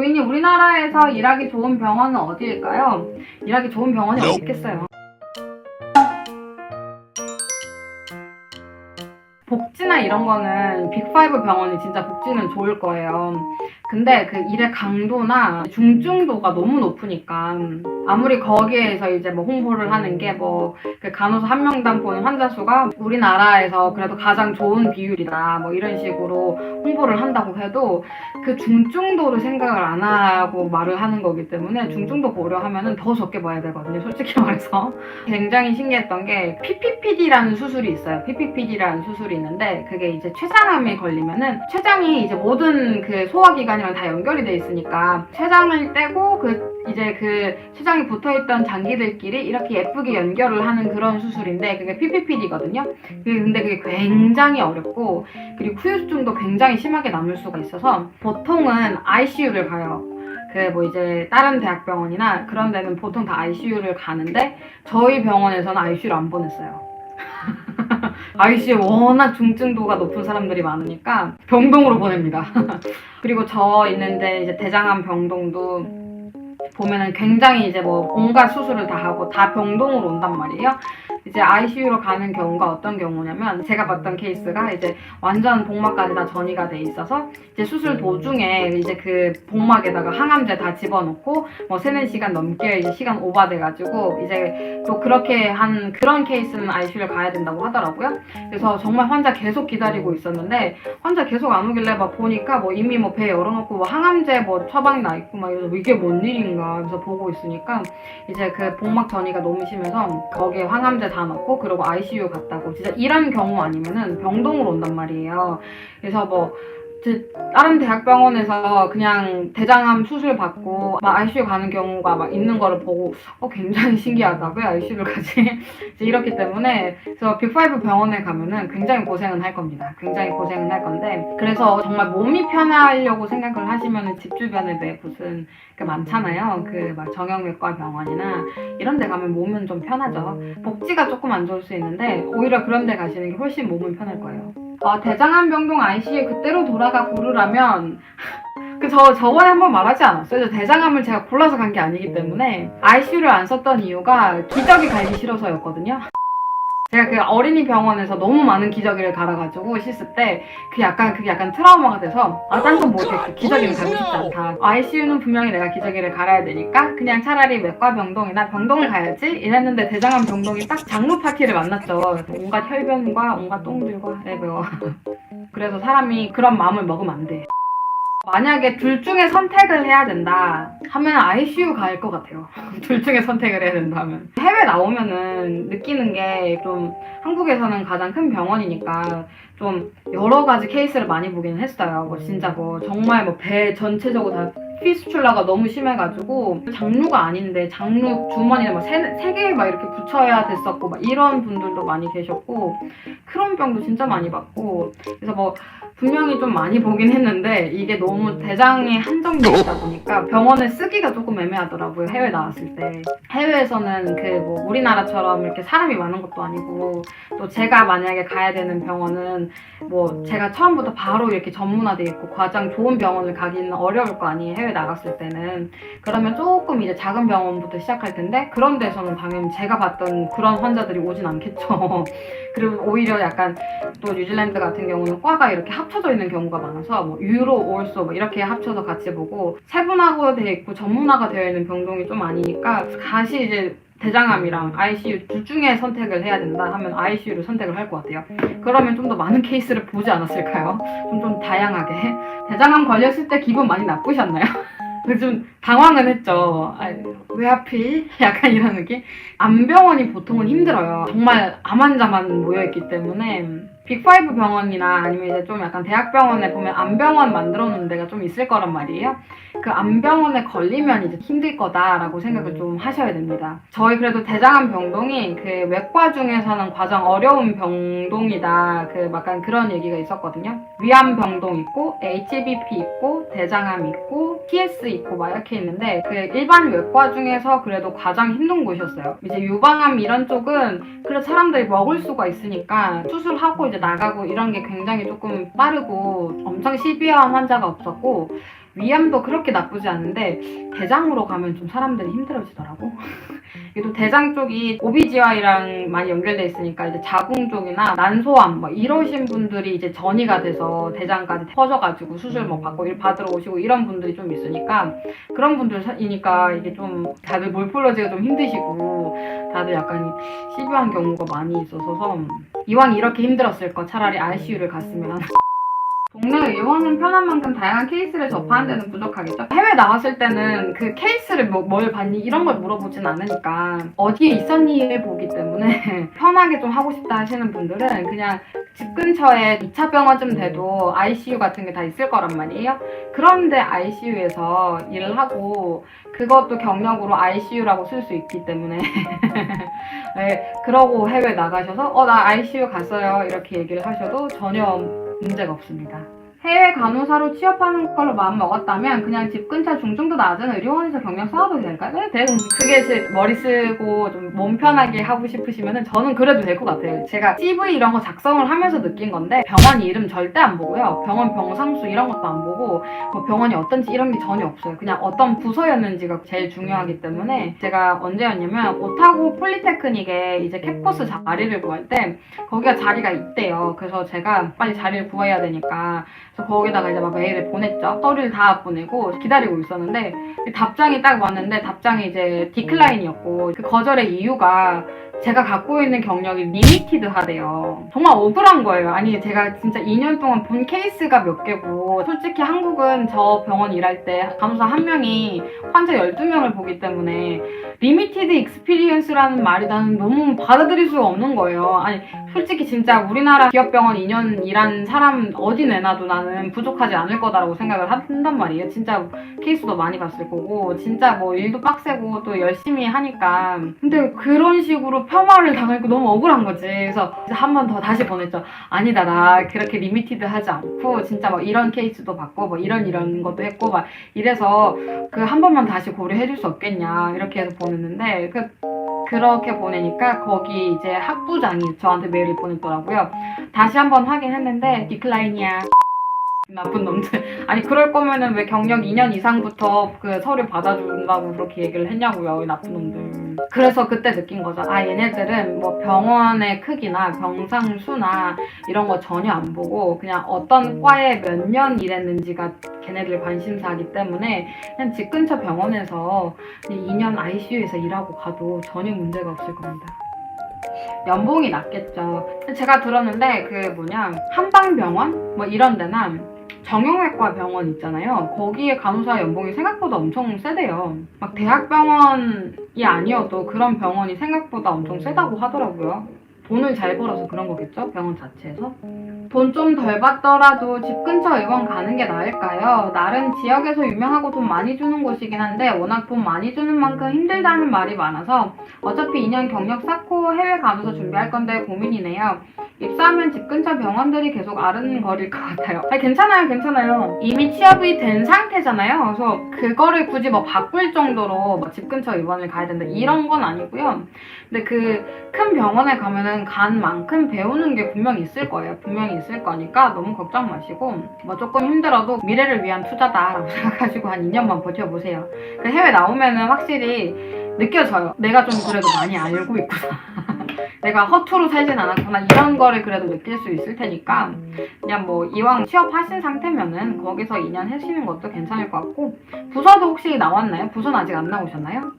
고객님, 우리나라에서 일하기 좋은 병원은 어디일까요? 일하기 좋은 병원이 어디 있겠어요? 복지나 이런 거는 빅5 병원이 진짜 복지는 좋을 거예요. 근데 그 일의 강도나 중증도가 너무 높으니까 아무리 거기에서 이제 뭐 홍보를 하는 게 뭐 그 간호사 한 명당 보는 환자 수가 우리나라에서 그래도 가장 좋은 비율이다 뭐 이런 식으로 홍보를 한다고 해도 그 중증도를 생각을 안 하고 말을 하는 거기 때문에 중증도 고려하면은 더 적게 봐야 되거든요, 솔직히 말해서. 굉장히 신기했던 게 PPPD라는 수술이 있어요. PPPD라는 수술이 있는데 그게 이제 췌장암에 걸리면은 췌장이 이제 모든 그 소화기관이랑 다 연결이 돼 있으니까 췌장을 떼고 이제 그 췌장이 붙어있던 장기들끼리 이렇게 예쁘게 연결을 하는 그런 수술인데 그게 PPPD거든요. 근데 그게 굉장히 어렵고 그리고 후유증도 굉장히 심하게 남을 수가 있어서 보통은 ICU를 가요. 뭐 이제 다른 대학병원이나 그런 데는 보통 다 ICU를 가는데 저희 병원에서는 ICU를 안 보냈어요. ICU 워낙 중증도가 높은 사람들이 많으니까 병동으로 보냅니다. 그리고 저 있는데 이제 대장암 병동도 보면은 굉장히 이제 뭐 온갖 수술을 다 하고 다 병동으로 온단 말이에요. 이제 ICU로 가는 경우가 어떤 경우냐면 제가 봤던 케이스가 이제 완전 복막까지 다 전이가 돼 있어서 이제 수술 도중에 이제 그 복막에다가 항암제 다 집어넣고 뭐 3-4시간 넘게 이제 시간 오버돼가지고 이제 또 그렇게 한 그런 케이스는 ICU를 가야 된다고 하더라고요. 그래서 정말 환자 계속 기다리고 있었는데 환자 계속 안 오길래 막 보니까 뭐 이미 뭐 배 열어놓고 뭐 항암제 뭐 처방이 나 있고 막 이래서 이게 뭔 일인가 그래서 보고 있으니까 이제 그 복막 전이가 너무 심해서 거기에 항암제 다 넣고 그리고 ICU 갔다고 진짜 이런 경우 아니면은 병동으로 온단 말이에요. 그래서 뭐 다른 대학병원에서 그냥 대장암 수술 받고 막 ICU 가는 경우가 막 있는 거를 보고 굉장히 신기하다. 왜 ICU를 가지? 이렇기 때문에 그래서 빅5 병원에 가면은 굉장히 고생은 할 겁니다. 굉장히 고생은 할 건데 그래서 정말 몸이 편하려고 생각을 하시면은 집 주변에 왜 무슨 많잖아요. 막 정형외과 병원이나 이런 데 가면 몸은 좀 편하죠. 복지가 조금 안 좋을 수 있는데 오히려 그런 데 가시는 게 훨씬 몸은 편할 거예요. 대장암 병동 ICU 그때로 돌아가 고르라면 저번에 한번 말하지 않았어요? 대장암을 제가 골라서 간 게 아니기 때문에 ICU를 안 썼던 이유가 기저귀 갈기 싫어서였거든요. 제가 그 어린이 병원에서 너무 많은 기저귀를 갈아가지고 씻을 때 그게 약간 트라우마가 돼서 딴 건 못해 기저귀를 갈고 싶지 않다. ICU는 분명히 내가 기저귀를 갈아야 되니까 그냥 차라리 외과 병동이나 병동을 가야지 이랬는데 대장암 병동이 딱 장로 파티를 만났죠. 온갖 혈변과 온갖 똥들과 그래서 사람이 그런 마음을 먹으면 안 돼. 만약에 둘 중에 선택을 해야 된다 하면 ICU 갈 것 같아요. 둘 중에 선택을 해야 된다 하면. 해외 나오면은 느끼는 게 좀 한국에서는 가장 큰 병원이니까 좀 여러 가지 케이스를 많이 보긴 했어요. 진짜 정말 배 전체적으로 다 피스출라가 너무 심해가지고 장루가 아닌데 장루 주머니에 막 세 개 막 이렇게 붙여야 됐었고 막 이런 분들도 많이 계셨고 크론병도 진짜 많이 받고 그래서 분명히 좀 많이 보긴 했는데 이게 너무 대장에 한정돼 있다 보니까 병원을 쓰기가 조금 애매하더라고요. 해외 나왔을 때. 해외에서는 우리나라처럼 이렇게 사람이 많은 것도 아니고 또 제가 만약에 가야 되는 병원은 제가 처음부터 바로 이렇게 전문화돼 있고 가장 좋은 병원을 가기는 어려울 거 아니에요. 해외 나갔을 때는. 그러면 조금 이제 작은 병원부터 시작할 텐데 그런 데서는 당연히 제가 봤던 그런 환자들이 오진 않겠죠. 그리고 오히려 약간 또 뉴질랜드 같은 경우는 과가 이렇게 합쳐져 있는 경우가 많아서 유로, 올소 이렇게 합쳐서 같이 보고 세분화가 되어 있고 전문화가 되어 있는 병동이 좀 아니니까 다시 이제 대장암이랑 ICU 둘 중에 선택을 해야 된다 하면 ICU를 선택을 할 것 같아요. 그러면 좀 더 많은 케이스를 보지 않았을까요? 좀 다양하게. 대장암 걸렸을 때 기분 많이 나쁘셨나요? 좀 당황은 했죠. 왜 하필? 약간 이런 느낌? 암병원이 보통은 힘들어요. 정말 암 환자만 모여있기 때문에 빅5 병원이나 아니면 이제 좀 약간 대학병원에 보면 암병원 만들어 놓은 데가 좀 있을 거란 말이에요. 그 암병원에 걸리면 이제 힘들 거다라고 생각을 좀 하셔야 됩니다. 저희 그래도 대장암 병동이 외과 중에서는 가장 어려운 병동이다. 약간 그런 얘기가 있었거든요. 위암 병동 있고, HBP 있고, 대장암 있고, PS 있고 막 이렇게 있는데 일반 외과 중에서 그래도 가장 힘든 곳이었어요. 이제 유방암 이런 쪽은 그래도 사람들이 먹을 수가 있으니까 수술하고 이제 나가고 이런 게 굉장히 조금 빠르고 엄청 시비어한 환자가 없었고 위암도 그렇게 나쁘지 않은데 대장으로 가면 좀 사람들이 힘들어지더라고. 이게 또 대장 쪽이 OBGY랑 많이 연결돼 있으니까 이제 자궁 쪽이나 난소암 뭐 이러신 분들이 이제 전이가 돼서 대장까지 퍼져가지고 수술 뭐 받고 일 받으러 오시고 이런 분들이 좀 있으니까 그런 분들이니까 이게 좀 다들 몰폴러지가 좀 힘드시고 다들 약간 시비한 경우가 많이 있어서 이왕 이렇게 힘들었을 거 차라리 ICU를 갔으면. 동네 의원은 편한 만큼 다양한 케이스를 접하는 데는 부족하겠죠? 해외 나왔을 때는 그 케이스를 뭘 봤니? 이런 걸 물어보진 않으니까 어디에 있었니?를 보기 때문에 편하게 좀 하고 싶다 하시는 분들은 그냥 집 근처에 2차 병원쯤 돼도 ICU 같은 게 다 있을 거란 말이에요. 그런데 ICU에서 일을 하고 그것도 경력으로 ICU라고 쓸 수 있기 때문에 네, 그러고 해외 나가셔서 나 ICU 갔어요 이렇게 얘기를 하셔도 전혀 문제가 없습니다. 해외 간호사로 취업하는 걸로 마음 먹었다면 그냥 집 근처 중증도 낮은 의료원에서 경력 쌓아도 될까요? 네, 그게 머리 쓰고 좀 몸 편하게 하고 싶으시면 저는 그래도 될 것 같아요. 제가 CV 이런 거 작성을 하면서 느낀 건데 병원 이름 절대 안 보고요. 병원 병상수 이런 것도 안 보고 뭐 병원이 어떤지 이런 게 전혀 없어요. 그냥 어떤 부서였는지가 제일 중요하기 때문에 제가 언제였냐면 오타고 폴리테크닉에 이제 캡코스 자리를 구할 때 거기가 자리가 있대요. 그래서 제가 빨리 자리를 구해야 되니까 그래서 거기다가 이제 막 메일을 보냈죠. 서류를 다 보내고 기다리고 있었는데 답장이 딱 왔는데 답장이 이제 디클라인이었고 그 거절의 이유가 제가 갖고 있는 경력이 리미티드 하대요. 정말 억울한 거예요. 아니 제가 진짜 2년 동안 본 케이스가 몇 개고 솔직히 한국은 저 병원 일할 때 간호사 한 명이 환자 12명을 보기 때문에 리미티드 익스피리언스라는 말이 나는 너무 받아들일 수가 없는 거예요. 아니 솔직히 진짜 우리나라 기업병원 2년 일한 사람 어디 내놔도 나는 부족하지 않을 거다라고 생각을 한단 말이에요. 진짜 케이스도 많이 봤을 거고 진짜 뭐 일도 빡세고 또 열심히 하니까 근데 그런 식으로 폄하를 당하니까 너무 억울한 거지. 그래서 한 번 더 다시 보냈죠. 아니다 나 그렇게 리미티드 하지 않고 진짜 막 이런 케이스도 받고 뭐 이런 것도 했고 막 이래서 그 한 번만 다시 고려해 줄 수 없겠냐 이렇게 해서 보냈는데 그렇게 보내니까 거기 이제 학부장이 저한테 메일을 보냈더라고요. 다시 한번 확인했는데 디클라인이야. 나쁜 놈들. 아니 그럴 거면은 왜 경력 2년 이상부터 그 서류 받아준다고 그렇게 얘기를 했냐고요. 이 나쁜 놈들. 그래서 그때 느낀 거죠. 얘네들은 뭐 병원의 크기나 병상 수나 이런 거 전혀 안 보고 그냥 어떤 과에 몇 년 일했는지가 걔네들 관심사이기 때문에 그냥 집 근처 병원에서 2년 ICU에서 일하고 가도 전혀 문제가 없을 겁니다. 연봉이 낮겠죠. 제가 들었는데 한방병원? 뭐 이런 데나 정형외과 병원 있잖아요. 거기에 간호사 연봉이 생각보다 엄청 세대요. 막 대학병원이 아니어도 그런 병원이 생각보다 엄청 세다고 하더라고요. 돈을 잘 벌어서 그런 거겠죠? 병원 자체에서. 돈 좀 덜 받더라도 집 근처 의원 가는 게 나을까요? 나름 지역에서 유명하고 돈 많이 주는 곳이긴 한데 워낙 돈 많이 주는 만큼 힘들다는 말이 많아서 어차피 2년 경력 쌓고 해외 간호사 준비할 건데 고민이네요. 입사하면 집 근처 병원들이 계속 아른거릴 것 같아요. 괜찮아요. 이미 취업이 된 상태잖아요. 그래서 그거를 굳이 뭐 바꿀 정도로 뭐 집 근처 의원을 가야 된다 이런 건 아니고요. 근데 그 큰 병원에 가면은 간 만큼 배우는 게 분명히 있을 거예요. 분명히 있을 거니까 너무 걱정 마시고 뭐 조금 힘들어도 미래를 위한 투자다라고 생각하시고 한 2년만 버텨보세요. 해외 나오면은 확실히 느껴져요. 내가 좀 그래도 많이 알고 있구나. 내가 허투루 살진 않았구나 이런 거를 그래도 느낄 수 있을 테니까 그냥 뭐 이왕 취업하신 상태면은 거기서 2년 하시는 것도 괜찮을 것 같고 부서도 혹시 나왔나요? 부서는 아직 안 나오셨나요?